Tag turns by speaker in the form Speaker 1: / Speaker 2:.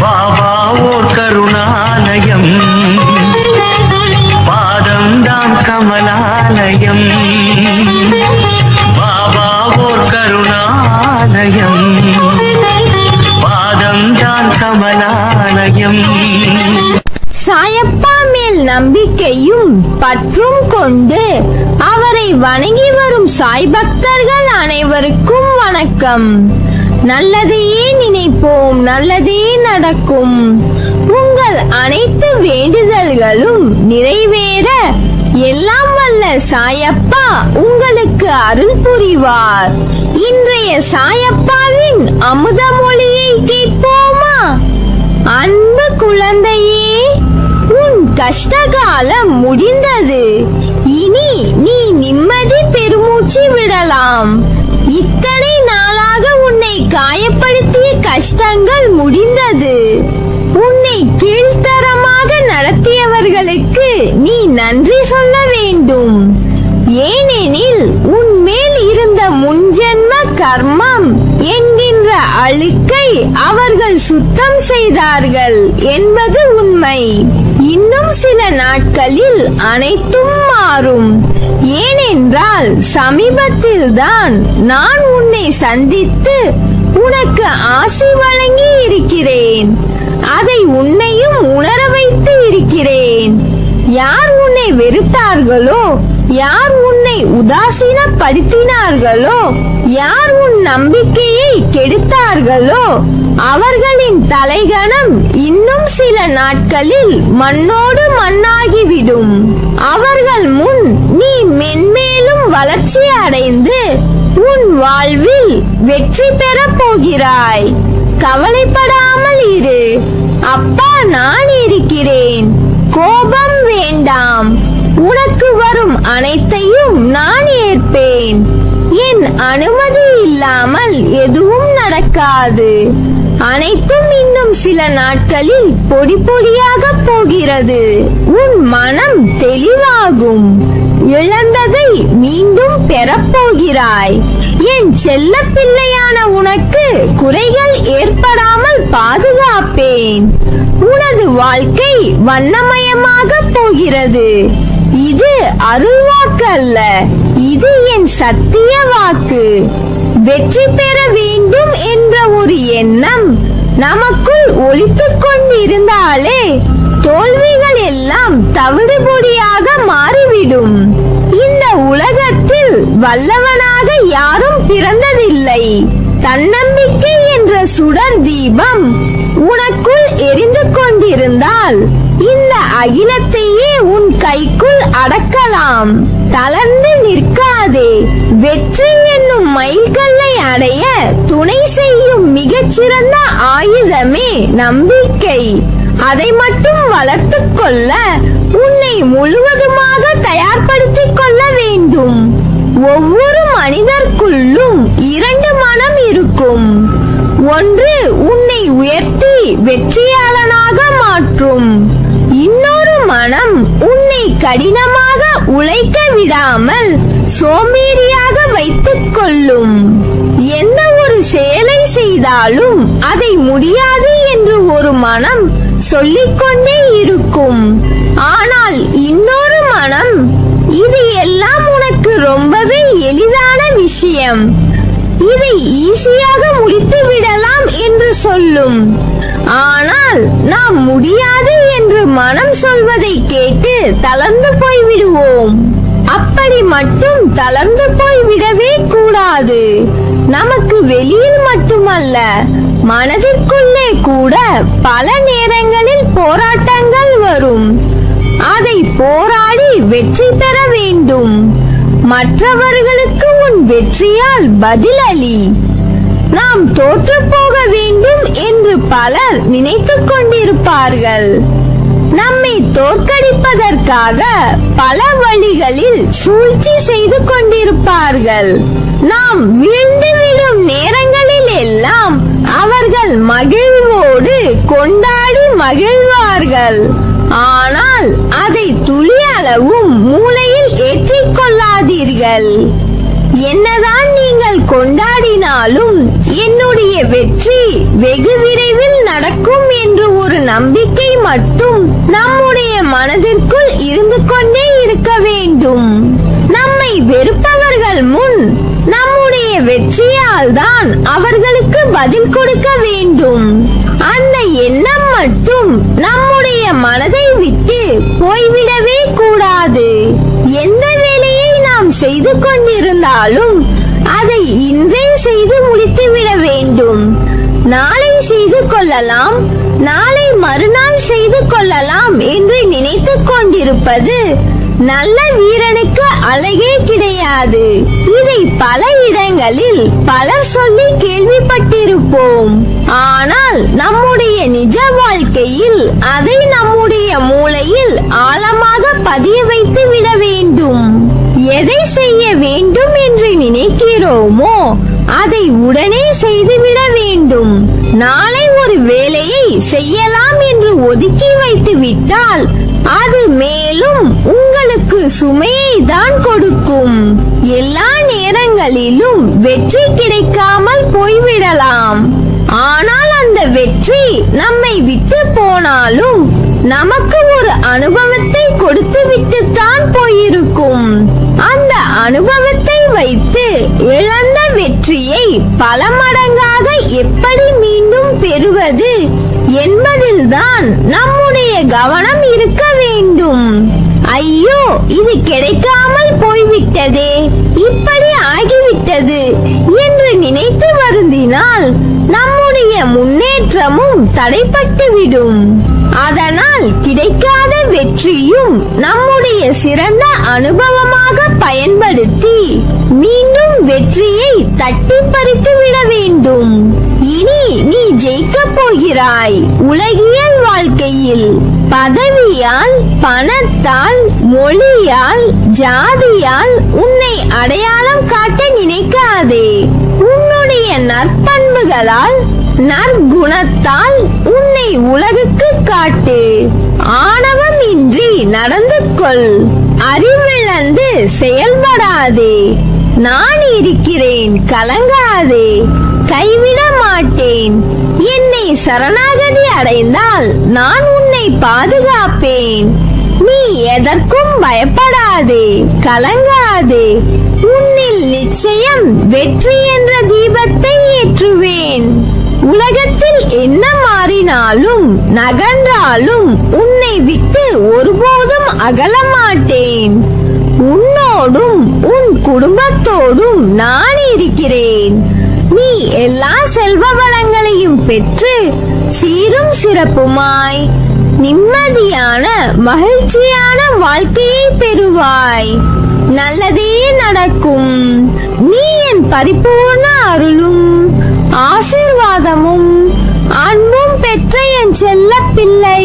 Speaker 1: பாபா ஓர் கருணாலயம், பாதம்தான் கமலாலயம். பாபா ஓர் கருணாலயம், பாதம்தான் கமலாலயம்.
Speaker 2: சாயப்பா மேல் நம்பிக்கையும் பற்றும் கொண்டு அவரை வணங்கி வரும் சாய் பக்தர்கள் அனைவருக்கும் வணக்கம். நல்லதையே நினைப்போம், நல்லதே நடக்கும். உங்கள் அனைத்து வேண்டுதல்களும் நிறைவேற எல்லாம் வல்ல சாயப்பா உங்களுக்கு அருள் புரிவார். இன்றைய சாயப்பாவின் அமுத மொழியை கேட்போமா? அன்பு குழந்தையே, உன் கஷ்டகாலம் முடிந்தது. இனி நீ நிம்மதி பெருமூச்சு விடலாம். இத்தனை நாளாக உன்னை காயப்படுத்திய கஷ்டங்கள் முடிந்தது. உன்னை கீழ்த்தரமாக நடத்தியவர்களுக்கு நீ நன்றி சொல்ல வேண்டும். ஏனெனில் உன் மேல் இருந்த முன்ஜென்ம கர்மம் என்கின்ற அழுக்கை அவர்கள் சுத்தம் செய்தார்கள் என்பது உண்மை. இன்னும் சில நாட்களில் அனைத்தும் மாறும். ஏனென்றால் சமீபத்தில் தான் நான் உன்னை சந்தித்து உனக்கு ஆசி வழங்கி இருக்கிறேன். அதை உன்னையும் உணர வைத்து இருக்கிறேன். யார் உன்னை வெறுத்தார்களோ, யார் உன்னை உதாசீனப்படுத்தினார்களோ, யார் உன் நம்பிக்கையை கெடுத்தார்களோ அவர்களின் தலைகணம் இன்னும் சில நாட்களில் மண்ணோடு மண்ணாகிவிடும். அவர்கள் முன் நீ மென்மேலும் வளர்ச்சி அடைந்து உன் வாழ்வில் வெற்றி பெறப் போகிறாய். கவலைப்படாமல் இரு. அப்பா நான் இருக்கிறேன். கோபம் வேண்டாம். உனக்கு வரும் அனைத்தையும் நான் ஏற்பேன். என் அனுமதி இல்லாமல் எதுவும் நடக்காது. அனைத்தும் இன்னும் சில நாட்களில் பொடி பொடியாக போகிறது. உன் மனம் தெளிவாகும். இழந்ததை மீண்டும் பெறப்போகிறாய். என் செல்ல பிள்ளையான உனக்கு குறைகள் ஏற்படாமல் பாதுகாப்பேன். உனது வாழ்க்கை வண்ணமயமாக போகிறது. இது அருள் வாக்கு அல்ல, இது என் சத்திய வாக்கு. வெற்றி பெற வேண்டும் என்ற ஒரு எண்ணம் நமக்குள் ஒலித்துக் கொண்டிருந்தாலே தோல்விகள் எல்லாம் தவிடுபொடியாக மாறிவிடும். இந்த உலகத்தில் வல்லவனாக யாரும் பிறந்ததில்லை. தன்னம்பிக்கை என்ற சுடர் தீபம் உனக்குள் எரிந்து கொண்டிருந்தால் இந்த அகிலத்தையே உன் கைக்குள் அடக்கலாம். தளர்ந்து நிற்காதே. வெற்றி என்னும் மைல்கல்லை அடைய துணை செய்யும் மிகச்சிறந்த ஆயுதமே நம்பிக்கை. அதை மட்டும் வளர்த்துக் கொள்ள உன்னை முழுவதுமாக தயார்படுத்திக் கொள்ள வேண்டும். ஒவ்வொரு மனிதர்க்குள்ளும் இரண்டு மனம் இருக்கும். ஒன்று உன்னை உயர்த்தி வெற்றியாளனாக மாற்றும். இன்னொரு மனம் உன்னை கடினமாக உழைக்க விடாமல் சோம்பேறியாக வைத்துக் கொள்ளும். எந்த ஒரு செயலை செய்தாலும் அதை முடியாது என்று ஒரு மனம் சொல்லிக்கொண்டே இருக்கும். ஆனால் இன்னொரு மனம் இது எல்லாம் உனக்கு ரொம்பவே எளிதான விஷயம், இதை ஈஸியாக முடித்து விடலாம் என்று சொல்லும். ஆனால் நாம் முடியாது என்று மனம் சொல்வதை கேட்டு தளர்ந்து போய்விடுவோம். அப்படி மட்டும் தளர்ந்து போய்விடவே கூடாது. நமக்கு வெளியில் மட்டுமல்ல, மனதிற்குள்ளே கூட பல நேரங்களில் போராட்டங்கள் வரும். அதை போராடி வெற்றி பெற வேண்டும். மற்றவர்களுக்கு உன் வெற்றியால் பதிலளி. நாம் தோற்று போக வேண்டும் என்று பலர் நினைத்துக் கொண்டிருப்பார்கள். நம்மை தோற்கடிப்பதற்காக பல வழிகளில் சூழ்ச்சி செய்து கொண்டிருப்பார்கள். நாம் வீழ்ந்துவிடும் நேரங்களில் எல்லாம் அவர்கள் மகிழ்வோடு கொண்டாடி மகிழ்வார்கள். ஆனால் அதை துளி அளவும் மூளையில் ஏற்றிக் கொள்ளாதீர்கள். என்னதான் நீங்கள் கொண்டாடினாலும் என்னுடைய வெற்றி வெகு விரைவில் நடக்கும் என்று ஒரு நம்பிக்கை மட்டும் நம்முடைய மனதிற்குள் இருந்து கொண்டே இருக்க வேண்டும். நம்மை வெறுப்பவர்கள் முன் நம்முடைய வெற்றியால் தான் அவர்களுக்கு பதில் கொடுக்க வேண்டும். அந்த எண்ணம் மட்டும் நம்முடைய மனதை விட்டு போய்விடவே கூடாது. எந்த வேலையை நாம் செய்து கொண்டிருந்தாலும் அதை இன்றே செய்து முடித்துவிட வேண்டும். நாளை செய்து கொள்ளலாம், நாளை மறுநாள் செய்து கொள்ளலாம் என்று நினைத்துக் கொண்டிருப்பது நல்ல வீரனுக்கு அழகே கிடையாது. இதை பல இடங்களில் பலர் சொல்லி கேள்விப்பட்டிருப்போம். ஆனால் நம்முடைய நிஜ வாழ்க்கையில் அதை நம்முடைய மூளையில் ஆழமாக பதிய வைத்து விட வேண்டும். எதை செய்ய வேண்டும் என்று நினைக்கிறோமோ அதை உடனே செய்துவிட வேண்டும். நாளை ஒரு வேலையை செய்யலாம் என்று ஒதுக்கி வைத்து விட்டால் அது மேலும் உங்களுக்கு சுமையை தான் கொடுக்கும். எல்லா நேரங்களிலும் வெற்றி கிடைக்காமல் போய்விடலாம். ஆனால் அந்த வெற்றி நம்மை விட்டு போனாலும் நமக்கு ஒரு அனுபவத்தை கொடுத்து விட்டுத்தான் போயிருக்கும். அந்த அனுபவத்தை வைத்து இழந்த வெற்றியை பல மடங்காக எப்படி மீண்டும் பெறுவது என்பதில்தான் நம்முடைய கவனம் இருக்க வேண்டும். ஐயோ, இது கிடைக்காமல் போய்விட்டதே, இப்படி ஆகிவிட்டது என்று நினைத்து வருந்தினால் நம்முடைய முன்னேற்றமும் தடைப்பட்டுவிடும். அதனால் கிடைக்காத வெற்றியும் நம்முடைய சிறந்த அனுபவமாக பயன்படுத்தி மீண்டும் வெற்றியை தட்டி பறித்து விட வேண்டும். இனி நீ ஜெயிக்கப் போகிறாய். உலகியல் வாழ்க்கையில் பதவியால், பணத்தால், மொழியால், ஜாதியால் உன்னை அடையாளம் காட்ட நினைக்காதே. உன்னுடைய நற்பண்புகளால், நற்குணத்தால் உன்னை உலகுக்கு காட்டு. ஆணவம் இன்றி நடந்து கொள். அறிவிழந்து செயல்படாதே. நான் இருக்கிறேன், கலங்காதே. கைவிட மாட்டேன். என்னை சரணாகதி அடைந்தால் நான் உன்னை பாதுகாப்பேன். நீ எதற்கும் பயப்படாதே, கலங்காதே. உன்னில் நிச்சயம் வெற்றி என்ற தீபத்தை ஏற்றுவேன். உலகத்தில் என்ன மாறினாலும் நகன்றாலும் உன்னை விட்டு ஒருபோதும் அகல மாட்டேன். உன்னோடும் உன் குடும்பத்தோடும் நான் இருக்கிறேன். நீ எல்லா செல்வ வளங்களையும் பெற்று சீரும் சிறப்புமாய் நிம்மதியான மகிழ்ச்சியான வாழ்க்கையை பெறுவாய். நல்லதே நடக்கும். நீ என் பரிபூர்ண அருளும் ஆசீர்வாதமும் அன்பும் பெற்ற என் செல்ல பிள்ளை.